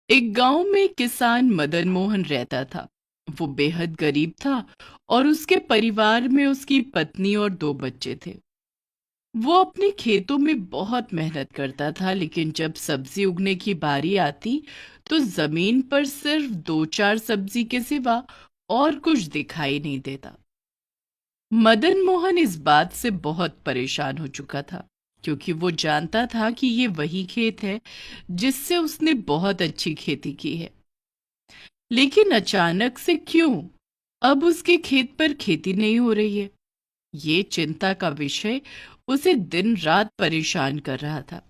एक गांव में किसान मदन मोहन रहता था। वो बेहद गरीब था और उसके परिवार में उसकी पत्नी और दो बच्चे थे। वो अपने खेतों में बहुत मेहनत करता था, लेकिन जब सब्जी उगने की बारी आती तो जमीन पर सिर्फ दो चार सब्जी के सिवा और कुछ दिखाई नहीं देता। मदन मोहन इस बात से बहुत परेशान हो चुका था, क्योंकि वो जानता था कि ये वही खेत है जिससे उसने बहुत अच्छी खेती की है। लेकिन अचानक से क्यों अब उसके खेत पर खेती नहीं हो रही है, ये चिंता का विषय उसे दिन रात परेशान कर रहा था।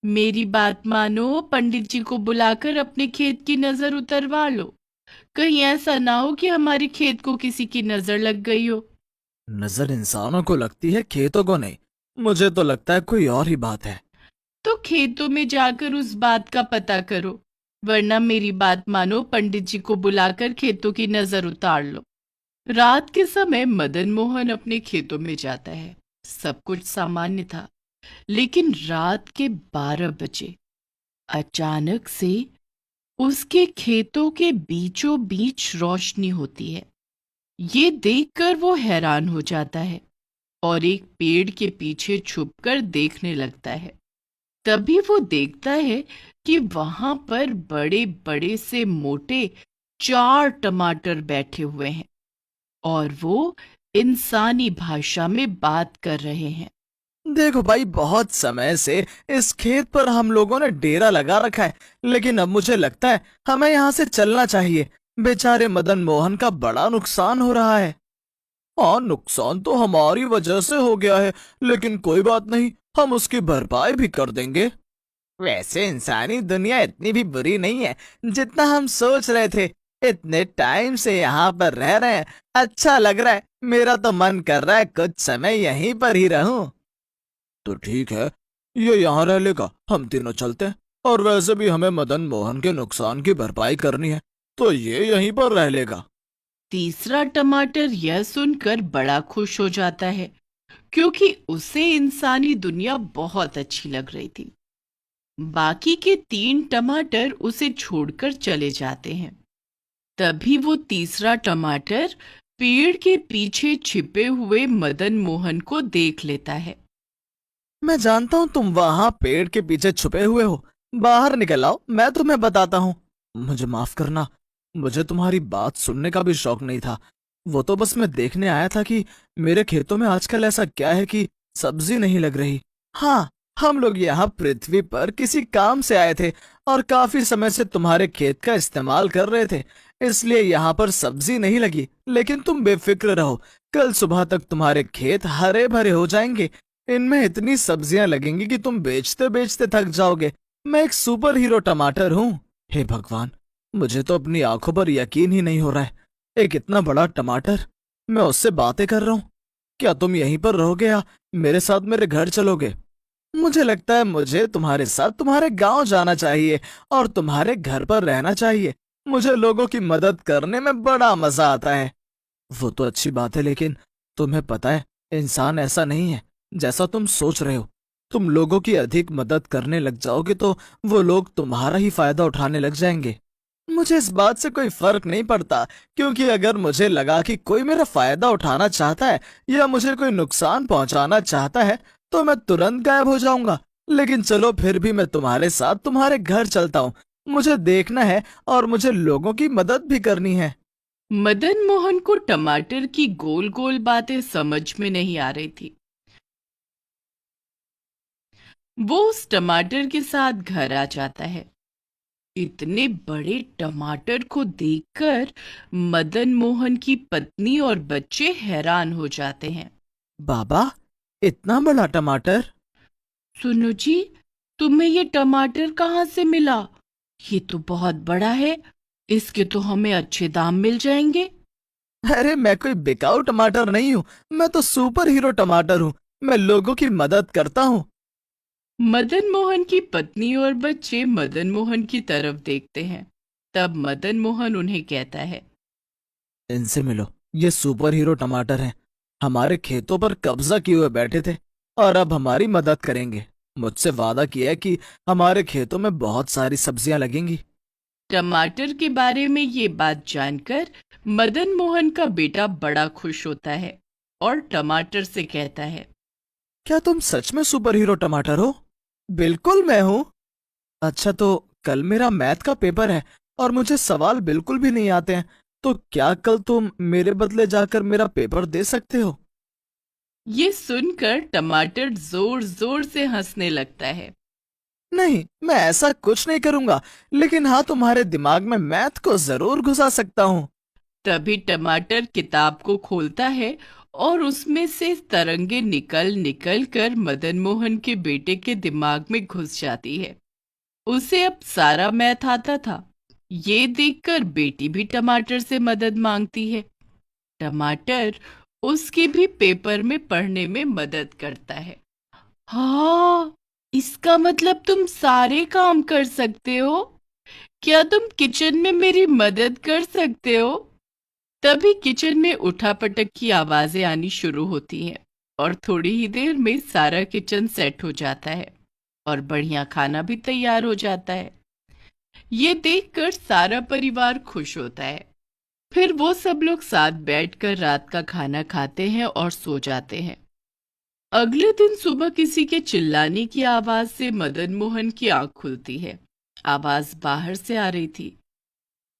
मेरी बात मानो, पंडित जी को बुलाकर अपने खेत की नजर उतरवा लो। कहीं ऐसा ना हो कि हमारे खेत को किसी की नजर लग गई हो। नजर इंसानों को लगती है, खेतों को नहीं। मुझे तो लगता है कोई और ही बात है। तो खेतों में जाकर उस बात का पता करो, वरना मेरी बात मानो, पंडित जी को बुलाकर खेतों की नजर उतार लो। रात के समय मदन मोहन अपने खेतों में जाता है। सब कुछ सामान्य था, लेकिन रात के 12 बजे अचानक से उसके खेतों के बीचों बीच रोशनी होती है। ये देखकर वो हैरान हो जाता है और एक पेड़ के पीछे छुपकर देखने लगता है। तभी वो देखता है कि वहां पर बड़े बड़े से मोटे 4 टमाटर बैठे हुए हैं और वो इंसानी भाषा में बात कर रहे हैं। देखो भाई, बहुत समय से इस खेत पर हम लोगों ने डेरा लगा रखा है, लेकिन अब मुझे लगता है हमें यहाँ से चलना चाहिए। बेचारे मदन मोहन का बड़ा नुकसान हो रहा है। हाँ, नुकसान तो हमारी वजह से हो गया है, लेकिन कोई बात नहीं, हम उसकी भरपाई भी कर देंगे। वैसे इंसानी दुनिया इतनी भी बुरी नहीं है जितना हम सोच रहे थे। इतने टाइम से यहाँ पर रह रहे हैं, अच्छा लग रहा है। मेरा तो मन कर रहा है कुछ समय यहीं पर ही रहूं। तो ठीक है, ये यहाँ रह लेगा, हम तीनों चलते हैं। और वैसे भी हमें मदन मोहन के नुकसान की भरपाई करनी है, तो ये यहीं पर रह लेगा। तीसरा टमाटर यह सुनकर बड़ा खुश हो जाता है, क्योंकि उसे इंसानी दुनिया बहुत अच्छी लग रही थी। बाकी के 3 टमाटर उसे छोड़कर चले जाते हैं। तभी वो तीसरा टमाटर पेड़ के पीछे छिपे हुए मदन मोहन को देख लेता है। मैं जानता हूँ तुम वहां पेड़ के पीछे छुपे हुए हो। बाहर निकल आओ, मैं तुम्हें बताता हूँ। मुझे माफ करना, मुझे तुम्हारी बात सुनने का भी शौक नहीं था। वो तो बस मैं देखने आया था कि मेरे खेतों में आजकल ऐसा क्या है कि सब्जी नहीं लग रही। हाँ, हम लोग यहाँ पृथ्वी पर किसी काम से आए थे और काफी समय से तुम्हारे खेत का इस्तेमाल कर रहे थे, इसलिए यहाँ पर सब्जी नहीं लगी। लेकिन तुम बेफिक्र रहो, कल सुबह तक तुम्हारे खेत हरे भरे हो जाएंगे। इनमें इतनी सब्जियां लगेंगी कि तुम बेचते बेचते थक जाओगे। मैं एक सुपर हीरो टमाटर हूँ। हे भगवान, मुझे तो अपनी आंखों पर यकीन ही नहीं हो रहा है। एक इतना बड़ा टमाटर, मैं उससे बातें कर रहा हूँ। क्या तुम यहीं पर रहोगे या मेरे साथ मेरे घर चलोगे? मुझे लगता है मुझे तुम्हारे साथ तुम्हारे गांव जाना चाहिए और तुम्हारे घर पर रहना चाहिए। मुझे लोगों की मदद करने में बड़ा मजा आता है। वो तो अच्छी बात है, लेकिन तुम्हें पता है इंसान ऐसा नहीं है जैसा तुम सोच रहे हो। तुम लोगों की अधिक मदद करने लग जाओगे तो वो लोग तुम्हारा ही फायदा उठाने लग जाएंगे। मुझे इस बात से कोई फर्क नहीं पड़ता, क्योंकि अगर मुझे लगा कि कोई मेरा फायदा उठाना चाहता है या मुझे कोई नुकसान पहुंचाना चाहता है तो मैं तुरंत गायब हो जाऊंगा। लेकिन चलो, फिर भी मैं तुम्हारे साथ तुम्हारे घर चलता हूँ। मुझे देखना है और मुझे लोगों की मदद भी करनी है। मदन मोहन को टमाटर की गोल गोल बातें समझ में नहीं आ रही थी। वो उस टमाटर के साथ घर आ जाता है। इतने बड़े टमाटर को देखकर मदन मोहन की पत्नी और बच्चे हैरान हो जाते हैं। बाबा, इतना बड़ा टमाटर? सुनो जी, तुम्हें ये टमाटर कहाँ से मिला? ये तो बहुत बड़ा है, इसके तो हमें अच्छे दाम मिल जाएंगे। अरे, मैं कोई बिकाऊ टमाटर नहीं हूँ। मैं तो सुपर हीरो टमाटर हूँ। मैं लोगों की मदद करता हूँ। मदन मोहन की पत्नी और बच्चे मदन मोहन की तरफ देखते हैं। तब मदन मोहन उन्हें कहता है। इनसे मिलो, ये सुपर हीरो टमाटर हैं। हमारे खेतों पर कब्जा किए हुए बैठे थे और अब हमारी मदद करेंगे। मुझसे वादा किया है कि हमारे खेतों में बहुत सारी सब्जियां लगेंगी। टमाटर के बारे में ये बात जानकर मदन मोहन का बेटा बड़ा खुश होता है और टमाटर से कहता है, क्या तुम सच में सुपर हीरो टमाटर हो? बिल्कुल मैं हूँ। अच्छा, तो कल मेरा मैथ का पेपर है और मुझे सवाल बिल्कुल भी नहीं आते हैं, तो क्या कल तुम मेरे बदले जाकर मेरा पेपर दे सकते हो? ये सुनकर टमाटर जोर जोर से हंसने लगता है। नहीं, मैं ऐसा कुछ नहीं करूंगा, लेकिन हाँ, तुम्हारे दिमाग में मैथ को जरूर घुसा सकता हूँ। तभी टमाटर किताब को खोलता है और उसमें से तरंगे निकल निकल कर मदन मोहन के बेटे के दिमाग में घुस जाती है। उसे अब सारा मैथ आता था। ये देखकर बेटी भी टमाटर से मदद मांगती है। टमाटर उसकी भी पेपर में पढ़ने में मदद करता है। हाँ, इसका मतलब तुम सारे काम कर सकते हो। क्या तुम किचन में मेरी मदद कर सकते हो? तभी किचन में उठापटक की आवाजें आनी शुरू होती हैं और थोड़ी ही देर में सारा किचन सेट हो जाता है और बढ़िया खाना भी तैयार हो जाता है। ये देखकर सारा परिवार खुश होता है। फिर वो सब लोग साथ बैठकर रात का खाना खाते हैं और सो जाते हैं। अगले दिन सुबह किसी के चिल्लाने की आवाज से मदन मोहन की आंख खुलती है। आवाज बाहर से आ रही थी।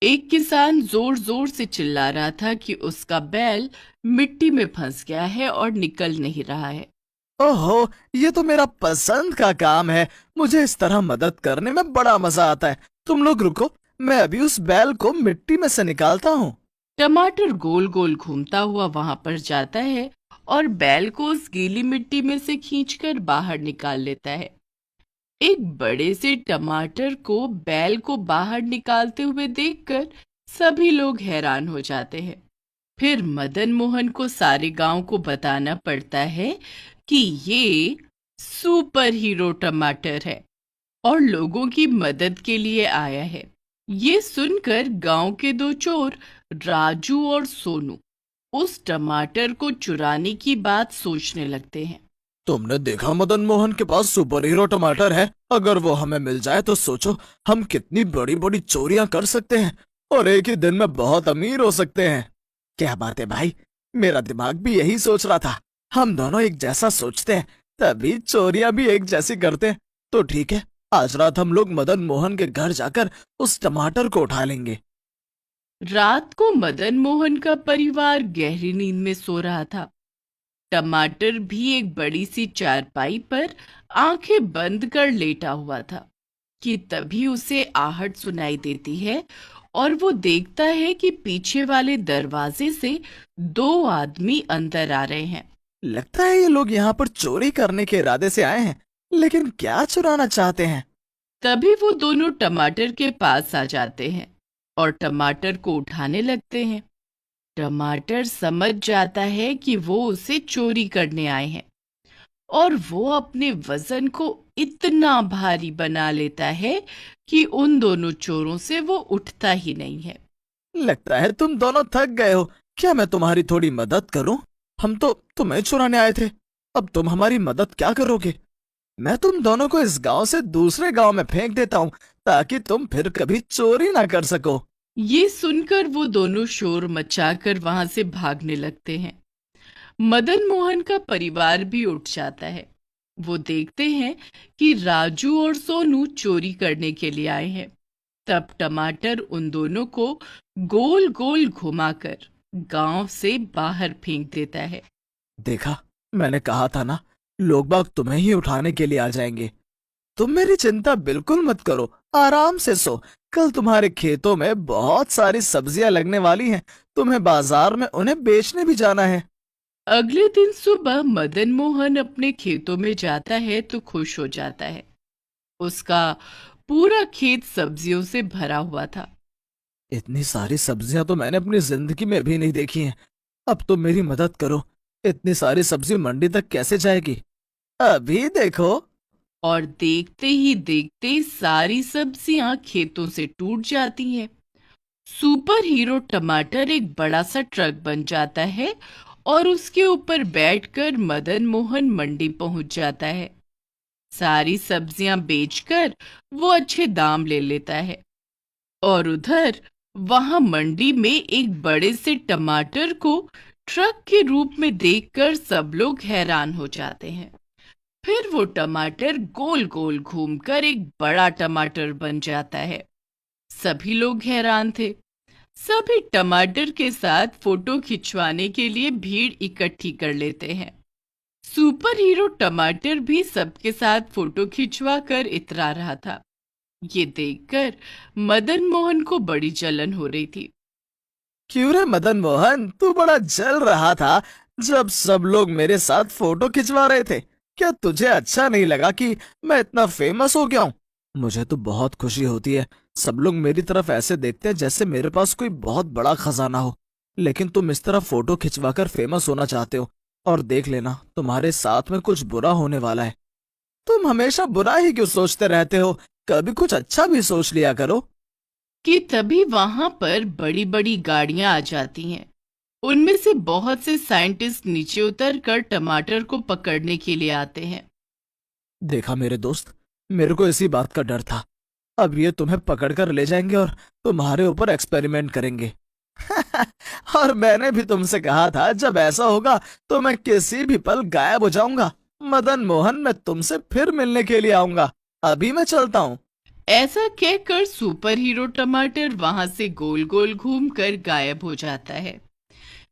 एक किसान जोर जोर से चिल्ला रहा था कि उसका बैल मिट्टी में फंस गया है और निकल नहीं रहा है। ओहो, ये तो मेरा पसंद का काम है। मुझे इस तरह मदद करने में बड़ा मजा आता है। तुम लोग रुको, मैं अभी उस बैल को मिट्टी में से निकालता हूँ। टमाटर गोल गोल घूमता हुआ वहां पर जाता है और बैल को उस गीली मिट्टी में से खींचकर बाहर निकाल लेता है। एक बड़े से टमाटर को बैल को बाहर निकालते हुए देखकर सभी लोग हैरान हो जाते हैं। फिर मदन मोहन को सारे गांव को बताना पड़ता है कि ये सुपर हीरो टमाटर है और लोगों की मदद के लिए आया है। ये सुनकर गांव के दो चोर, राजू और सोनू, उस टमाटर को चुराने की बात सोचने लगते हैं। तुमने देखा मदन मोहन के पास सुपर हीरो टमाटर है। अगर वो हमें मिल जाए तो सोचो हम कितनी बड़ी बड़ी चोरियां कर सकते हैं और एक ही दिन में बहुत अमीर हो सकते हैं। क्या बात है भाई, मेरा दिमाग भी यही सोच रहा था। हम दोनों एक जैसा सोचते हैं, तभी चोरियां भी एक जैसी करते हैं। तो ठीक है, आज रात हम लोग मदन मोहन के घर जाकर उस टमाटर को उठा लेंगे। रात को मदन मोहन का परिवार गहरी नींद में सो रहा था। टमाटर भी एक बड़ी सी चारपाई पर आंखें बंद कर लेटा हुआ था कि तभी उसे आहट सुनाई देती है और वो देखता है कि पीछे वाले दरवाजे से दो आदमी अंदर आ रहे हैं। लगता है ये लोग यहाँ पर चोरी करने के इरादे से आए हैं, लेकिन क्या चुराना चाहते हैं? तभी वो दोनों टमाटर के पास आ जाते हैं और टमाटर को उठाने लगते हैं। टमाटर समझ जाता है कि वो उसे चोरी करने आए हैं और वो अपने वजन को इतना भारी बना लेता है कि उन दोनों चोरों से वो उठता ही नहीं है। लगता है तुम दोनों थक गए हो। क्या मैं तुम्हारी थोड़ी मदद करूं? हम तो तुम्हें चुराने आए थे, अब तुम हमारी मदद क्या करोगे? मैं तुम दोनों को इस गांव से दूसरे गांव में फेंक देता हूँ ताकि तुम फिर कभी चोरी ना कर सको। ये सुनकर वो दोनों शोर मचाकर वहां से भागने लगते हैं। मदन मोहन का परिवार भी उठ जाता है। वो देखते हैं कि राजू और सोनू चोरी करने के लिए आए हैं। तब टमाटर उन दोनों को गोल गोल घुमाकर गांव से बाहर फेंक देता है। देखा, मैंने कहा था ना, लोग बाग तुम्हें ही उठाने के लिए आ जाएंगे। तुम मेरी चिंता बिल्कुल मत करो, आराम से सो। कल तुम्हारे खेतों में बहुत सारी सब्जियां लगने वाली हैं। तुम्हें बाजार में उन्हें बेचने भी जाना है। अगले दिन सुबह मदन मोहन अपने खेतों में जाता है तो खुश हो जाता है। उसका पूरा खेत सब्जियों से भरा हुआ था। इतनी सारी सब्जियां तो मैंने अपनी जिंदगी में भी नहीं देखी हैं। अब तुम मेरी मदद करो। इतनी सारी सब्जी मंडी तक कैसे जाएगी? अभी देखो। और देखते ही देखते सारी सब्जियां खेतों से टूट जाती हैं। सुपर हीरो टमाटर एक बड़ा सा ट्रक बन जाता है और उसके ऊपर बैठकर मदन मोहन मंडी पहुंच जाता है। सारी सब्जियां बेचकर वो अच्छे दाम ले लेता है और उधर वहां मंडी में एक बड़े से टमाटर को ट्रक के रूप में देखकर सब लोग हैरान हो जाते हैं। फिर वो टमाटर गोल गोल घूमकर एक बड़ा टमाटर बन जाता है। सभी लोग हैरान थे। सभी टमाटर के साथ फोटो खिंचवाने के लिए भीड़ इकट्ठी कर लेते हैं। सुपर हीरो टमाटर भी सबके साथ फोटो खिंचवा कर इतरा रहा था। ये देखकर मदन मोहन को बड़ी जलन हो रही थी। क्यों रे मदन मोहन, तू बड़ा जल रहा था जब सब लोग मेरे साथ फोटो खिंचवा रहे थे। क्या तुझे अच्छा नहीं लगा कि मैं इतना फेमस हो गया हूँ? मुझे तो बहुत खुशी होती है। सब लोग मेरी तरफ ऐसे देखते हैं जैसे मेरे पास कोई बहुत बड़ा खजाना हो। लेकिन तुम इस तरह फोटो खिंचवाकर फेमस होना चाहते हो, और देख लेना तुम्हारे साथ में कुछ बुरा होने वाला है। तुम हमेशा बुरा ही क्यों सोचते रहते हो? कभी कुछ अच्छा भी सोच लिया करो। कि तभी वहां पर बड़ी बड़ी गाड़ियां आ जाती हैं। उनमें से बहुत से साइंटिस्ट नीचे उतरकर टमाटर को पकड़ने के लिए आते हैं। देखा मेरे दोस्त, मेरे को इसी बात का डर था। अब ये तुम्हें पकड़कर ले जाएंगे और तुम्हारे ऊपर एक्सपेरिमेंट करेंगे। और मैंने भी तुमसे कहा था जब ऐसा होगा तो मैं किसी भी पल गायब हो जाऊंगा। मदन मोहन, मैं तुमसे फिर मिलने के लिए आऊंगा। अभी मैं चलता हूँ। ऐसा कहकर सुपर हीरो टमाटर वहां से गोल गोल घूमकर गायब हो जाता है।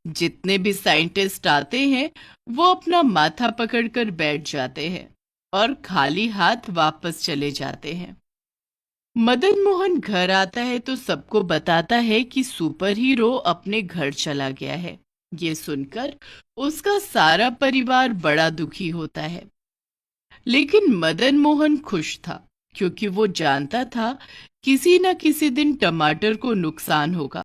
जितने भी साइंटिस्ट आते हैं वो अपना माथा पकड़कर बैठ जाते हैं और खाली हाथ वापस चले जाते हैं। मदन मोहन घर आता है तो सबको बताता है कि सुपर हीरो अपने घर चला गया है। ये सुनकर उसका सारा परिवार बड़ा दुखी होता है। लेकिन मदन मोहन खुश था क्योंकि वो जानता था किसी न किसी दिन टमाटर को नुकसान होगा।